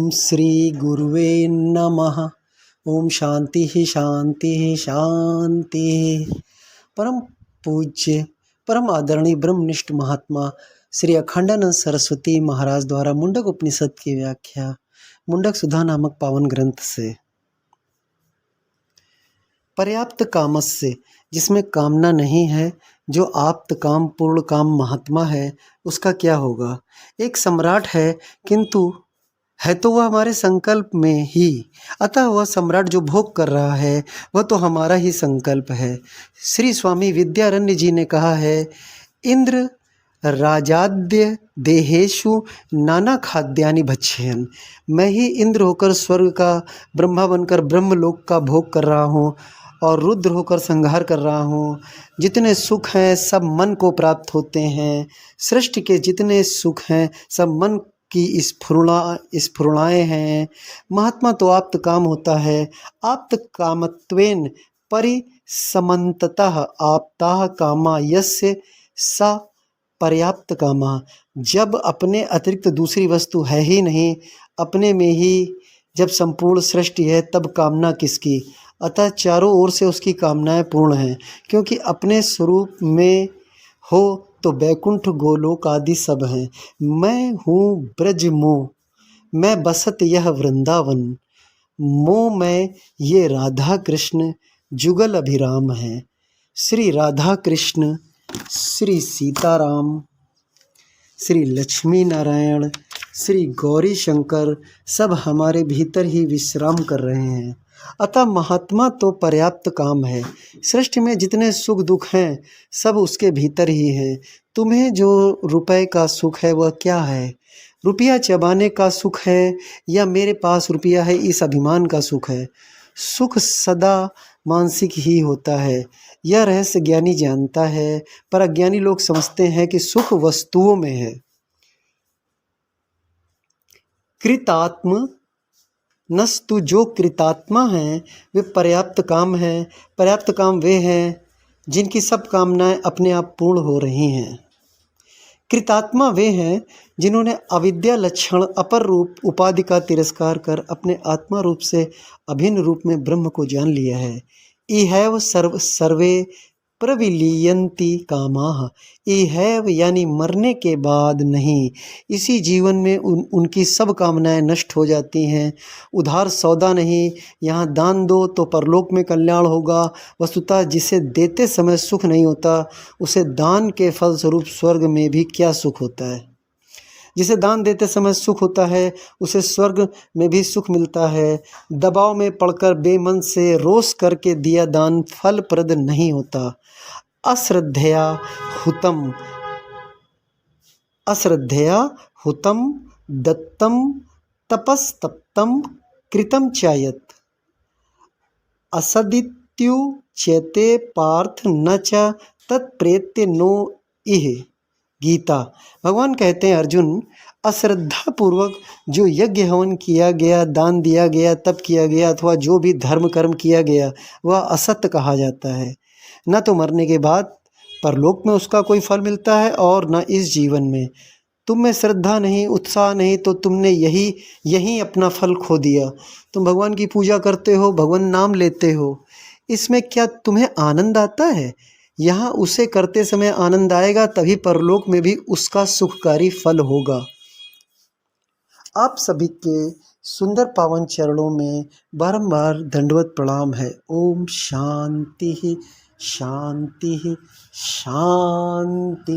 ओम श्री गुरुवे नमः। ओम शांति ही शांति ही शांति। परम पूज्य परम आदरणीय ब्रह्मनिष्ठ महात्मा श्री अखंडानंद सरस्वती महाराज द्वारा मुंडक उपनिषद की व्याख्या मुंडक सुधा नामक पावन ग्रंथ से। पर्याप्त कामस्य, जिसमें कामना नहीं है, जो आप्त काम पूर्ण काम महात्मा है, उसका क्या होगा। एक सम्राट है, किंतु है तो वह हमारे संकल्प में ही, अतः वह सम्राट जो भोग कर रहा है वह तो हमारा ही संकल्प है। श्री स्वामी विद्यारण्य जी ने कहा है, इंद्र राजाद्य देहेषु नाना खाद्यानि भक्षयन्। मैं ही इंद्र होकर स्वर्ग का, ब्रह्मा बनकर ब्रह्मलोक का भोग कर रहा हूँ और रुद्र होकर संहार कर रहा हूँ। जितने सुख हैं सब मन को प्राप्त होते हैं। सृष्टि के जितने सुख हैं सब मन की स्फुरणाएँ हैं। महात्मा तो आप्त काम होता है। आप्त कामत्वेन परिसमन्ततः आप्ताः कामा यस्य सा पर्याप्त कामा। जब अपने अतिरिक्त दूसरी वस्तु है ही नहीं, अपने में ही जब संपूर्ण सृष्टि है, तब कामना किसकी। अतः चारों ओर से उसकी कामनाएं पूर्ण हैं, क्योंकि अपने स्वरूप में हो तो बैकुंठ गोलोक आदि सब हैं। मैं हूँ ब्रज मोह, मैं बसत यह वृंदावन। मोह में ये राधा कृष्ण जुगल अभिराम हैं। श्री राधा कृष्ण, श्री सीताराम, श्री लक्ष्मी नारायण, श्री गौरी शंकर सब हमारे भीतर ही विश्राम कर रहे हैं। अतः महात्मा तो पर्याप्त काम है। सृष्टि में जितने सुख दुख हैं सब उसके भीतर ही हैं। तुम्हें जो रुपए का सुख है वह क्या है। रुपया चबाने का सुख है या मेरे पास रुपया है इस अभिमान का सुख है। सुख सदा मानसिक ही होता है। यह रहस्य ज्ञानी जानता है, पर अज्ञानी लोग समझते हैं कि सुख वस्तुओं में है। कृतात्म नस्तु, जो कृतात्मा हैं वे पर्याप्त काम हैं। पर्याप्त काम वे हैं जिनकी सब कामनाएं अपने आप पूर्ण हो रही हैं। कृतात्मा वे हैं जिन्होंने अविद्या लक्षण अपर रूप उपाधि का तिरस्कार कर अपने आत्मा रूप से अभिन्न रूप में ब्रह्म को जान लिया है। इहैव सर्वे प्रविलीयन्ति कामाः। इहैव यानी मरने के बाद नहीं, इसी जीवन में उनकी सब कामनाएं नष्ट हो जाती हैं। उधार सौदा नहीं, यहाँ दान दो तो परलोक में कल्याण होगा। वस्तुतः जिसे देते समय सुख नहीं होता, उसे दान के फलस्वरूप स्वर्ग में भी क्या सुख होता है। जिसे दान देते समय सुख होता है, उसे स्वर्ग में भी सुख मिलता है। दबाव में पड़कर बेमन से रोष करके दिया दान फलप्रद नहीं होता। अश्रद्धया हुतम दत्तम तपस्तप्तम कृतम चायत असदित्युच्यते पार्थ न च तत्प्रेत्य नो इह। गीता। भगवान कहते हैं, अर्जुन, अश्रद्धा पूर्वक जो यज्ञ हवन किया गया, दान दिया गया, तप किया गया अथवा जो भी धर्म कर्म किया गया वह असत्य कहा जाता है। न तो मरने के बाद परलोक में उसका कोई फल मिलता है और न इस जीवन में। तुम में श्रद्धा नहीं, उत्साह नहीं, तो तुमने यही अपना फल खो दिया। तुम भगवान की पूजा करते हो, भगवान नाम लेते हो, इसमें क्या तुम्हें आनंद आता है। यहाँ उसे करते समय आनंद आएगा, तभी परलोक में भी उसका सुखकारी फल होगा। आप सभी के सुंदर पावन चरणों में बारंबार दंडवत प्रणाम है। ओम शांति शांति शांति।